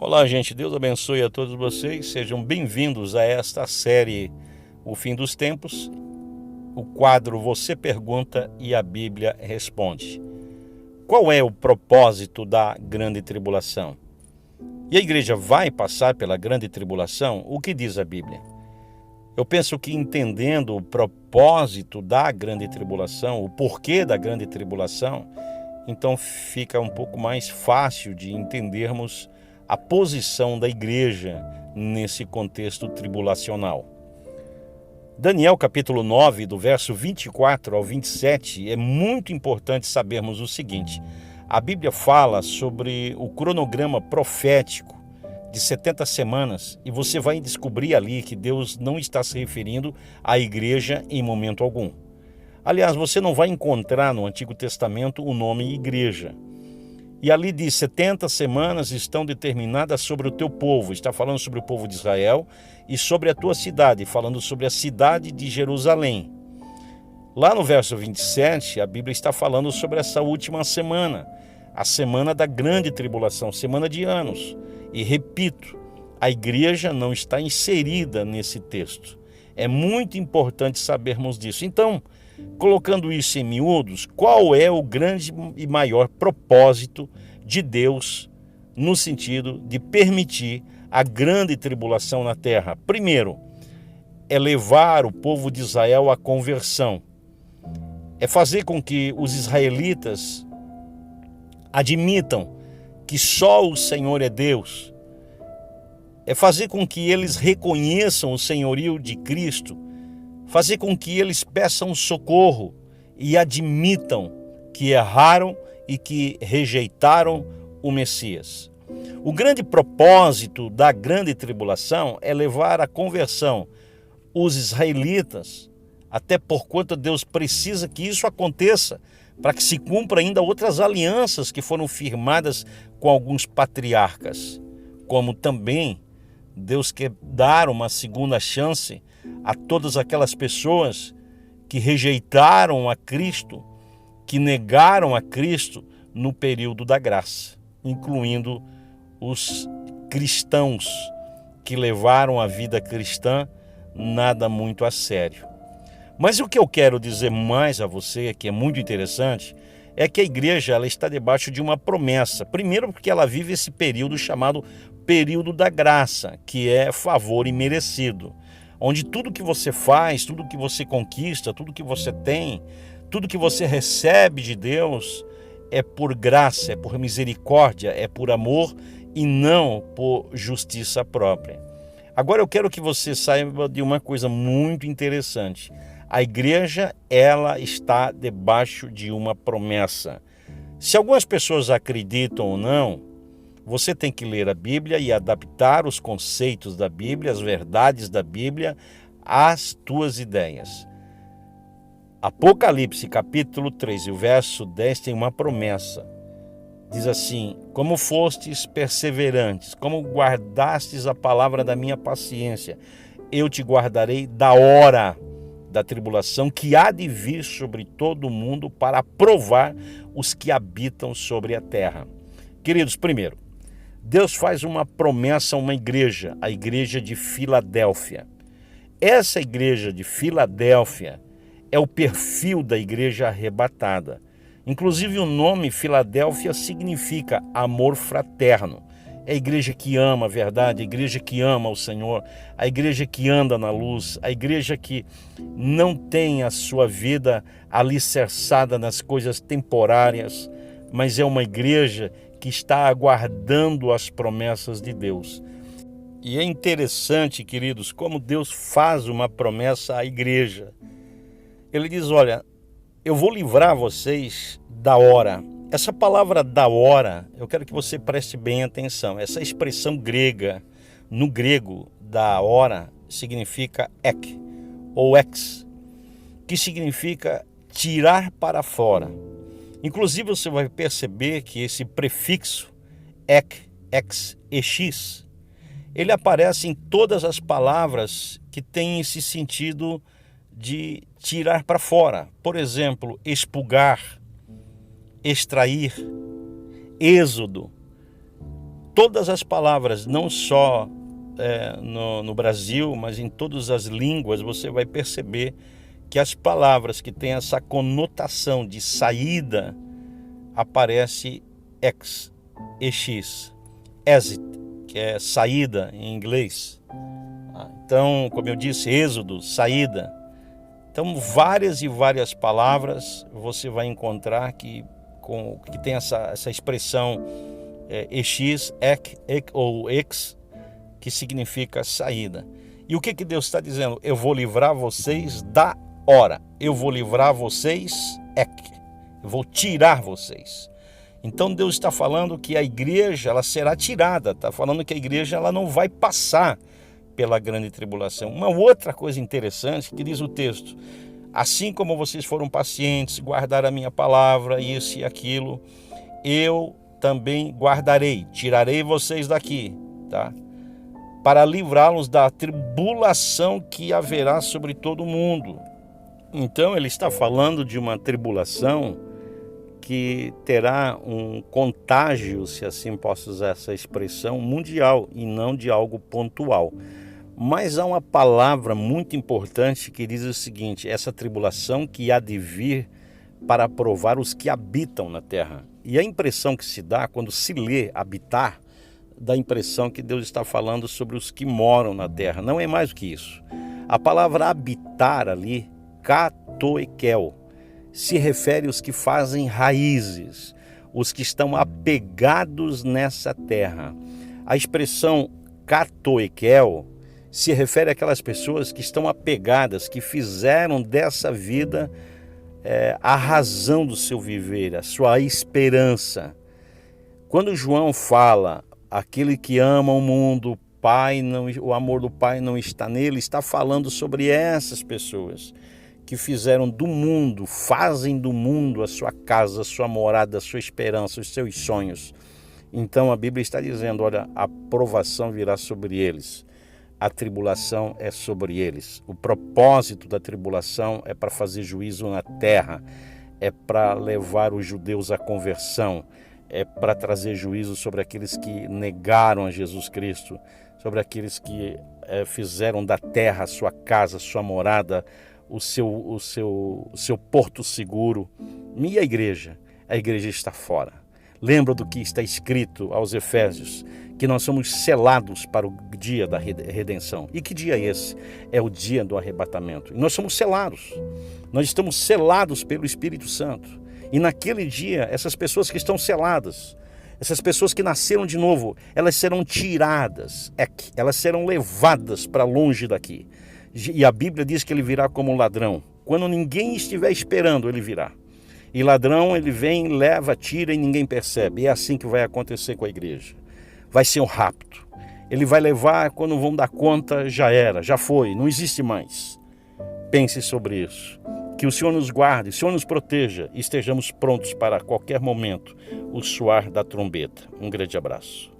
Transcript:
Olá, gente. Deus abençoe a todos vocês. Sejam bem-vindos a esta série O Fim dos Tempos, o quadro Você Pergunta e a Bíblia Responde. Qual é o propósito da grande tribulação? E a igreja vai passar pela grande tribulação? O que diz a Bíblia? Eu penso que entendendo o propósito da grande tribulação, o porquê da grande tribulação, então fica um pouco mais fácil de entendermos a posição da igreja nesse contexto tribulacional. Daniel capítulo 9, do verso 24 ao 27, é muito importante sabermos o seguinte: a Bíblia fala sobre o cronograma profético de 70 semanas e você vai descobrir ali que Deus não está se referindo à igreja em momento algum. Aliás, você não vai encontrar no Antigo Testamento o nome igreja. E ali diz, 70 semanas estão determinadas sobre o teu povo. Está falando sobre o povo de Israel e sobre a tua cidade, falando sobre a cidade de Jerusalém. Lá no verso 27, a Bíblia está falando sobre essa última semana, a semana da grande tribulação, semana de anos. E repito, a igreja não está inserida nesse texto. É muito importante sabermos disso. Então, colocando isso em miúdos, qual é o grande e maior propósito de Deus no sentido de permitir a grande tribulação na terra? Primeiro, é levar o povo de Israel à conversão. É fazer com que os israelitas admitam que só o Senhor é Deus. É fazer com que eles reconheçam o senhorio de Cristo, fazer com que eles peçam socorro e admitam que erraram e que rejeitaram o Messias. O grande propósito da grande tribulação é levar à conversão os israelitas, até porquanto Deus precisa que isso aconteça, para que se cumpra ainda outras alianças que foram firmadas com alguns patriarcas, como também Deus quer dar uma segunda chance a todas aquelas pessoas que rejeitaram a Cristo, que negaram a Cristo no período da graça, incluindo os cristãos que levaram a vida cristã nada muito a sério. Mas o que eu quero dizer mais a você, que é muito interessante, é que a igreja ela está debaixo de uma promessa. Primeiro porque ela vive esse período chamado período da graça, que é favor imerecido, onde tudo que você faz, tudo que você conquista, tudo que você tem, tudo que você recebe de Deus é por graça, é por misericórdia, é por amor e não por justiça própria. Agora eu quero que você saiba de uma coisa muito interessante. A igreja, ela está debaixo de uma promessa. Se algumas pessoas acreditam ou não, você tem que ler a Bíblia e adaptar os conceitos da Bíblia, as verdades da Bíblia, às tuas ideias. Apocalipse, capítulo 3, e o verso 10 tem uma promessa. Diz assim: como fostes perseverantes, como guardastes a palavra da minha paciência, eu te guardarei da hora da tribulação que há de vir sobre todo o mundo para provar os que habitam sobre a terra. Queridos, primeiro, Deus faz uma promessa a uma igreja, a igreja de Filadélfia. Essa igreja de Filadélfia é o perfil da igreja arrebatada. Inclusive o nome Filadélfia significa amor fraterno. É a igreja que ama a verdade, a igreja que ama o Senhor, a igreja que anda na luz, a igreja que não tem a sua vida alicerçada nas coisas temporárias, mas é uma igreja que está aguardando as promessas de Deus. E é interessante, queridos, como Deus faz uma promessa à igreja. Ele diz, olha, eu vou livrar vocês da hora. Essa palavra da hora, eu quero que você preste bem atenção. Essa expressão grega, no grego, da hora, significa ek, ou ex, que significa tirar para fora. Inclusive você vai perceber que esse prefixo ek, ex, ex, ele aparece em todas as palavras que têm esse sentido de tirar para fora. Por exemplo, expurgar, extrair, êxodo. todas as palavras, não só no Brasil, mas em todas as línguas, você vai perceber que as palavras que têm essa conotação de saída, aparece ex, exit, que é saída em inglês. Então, como eu disse, êxodo, saída. Então, várias e várias palavras você vai encontrar que tem essa expressão ex, ou ex, que significa saída. E o que Deus está dizendo? Eu vou livrar vocês da hora. Eu vou livrar vocês, eu vou tirar vocês. Então Deus está falando que a igreja ela será tirada. Está falando que a igreja ela não vai passar pela grande tribulação. Uma outra coisa interessante que diz o texto: assim como vocês foram pacientes, guardaram a minha palavra, isso e aquilo, eu também guardarei, tirarei vocês daqui, tá? Para livrá-los da tribulação que haverá sobre todo o mundo. Então ele está falando de uma tribulação que terá um contágio, se assim posso usar essa expressão, mundial e não de algo pontual. Mas há uma palavra muito importante que diz o seguinte: essa tribulação que há de vir para provar os que habitam na terra. E a impressão que se dá quando se lê habitar, dá a impressão que Deus está falando sobre os que moram na terra. Não é mais do que isso. A palavra habitar ali, katoekel, se refere aos que fazem raízes, os que estão apegados nessa terra. A expressão katoekel se refere àquelas pessoas que estão apegadas, que fizeram dessa vida a razão do seu viver, a sua esperança. Quando João fala, aquele que ama o mundo, o amor do Pai não está nele, está falando sobre essas pessoas que fizeram do mundo, fazem do mundo a sua casa, a sua morada, a sua esperança, os seus sonhos. Então a Bíblia está dizendo, olha, a provação virá sobre eles, a tribulação é sobre eles. O propósito da tribulação é para fazer juízo na terra, é para levar os judeus à conversão, é para trazer juízo sobre aqueles que negaram a Jesus Cristo, sobre aqueles que fizeram da terra a sua casa, a sua morada, o seu porto seguro. E a igreja está fora. Lembra do que está escrito aos Efésios, que nós somos selados para o dia da redenção. E que dia é esse? É o dia do arrebatamento. E nós somos selados. Nós estamos selados pelo Espírito Santo. E naquele dia, essas pessoas que estão seladas, essas pessoas que nasceram de novo, elas serão tiradas, elas serão levadas para longe daqui. E a Bíblia diz que ele virá como um ladrão. Quando ninguém estiver esperando, ele virá. E ladrão, ele vem, leva, tira e ninguém percebe. É assim que vai acontecer com a igreja. Vai ser um rapto. Ele vai levar, quando vão dar conta, já era, já foi, não existe mais. Pense sobre isso. Que o Senhor nos guarde, o Senhor nos proteja e estejamos prontos para a qualquer momento o soar da trombeta. Um grande abraço.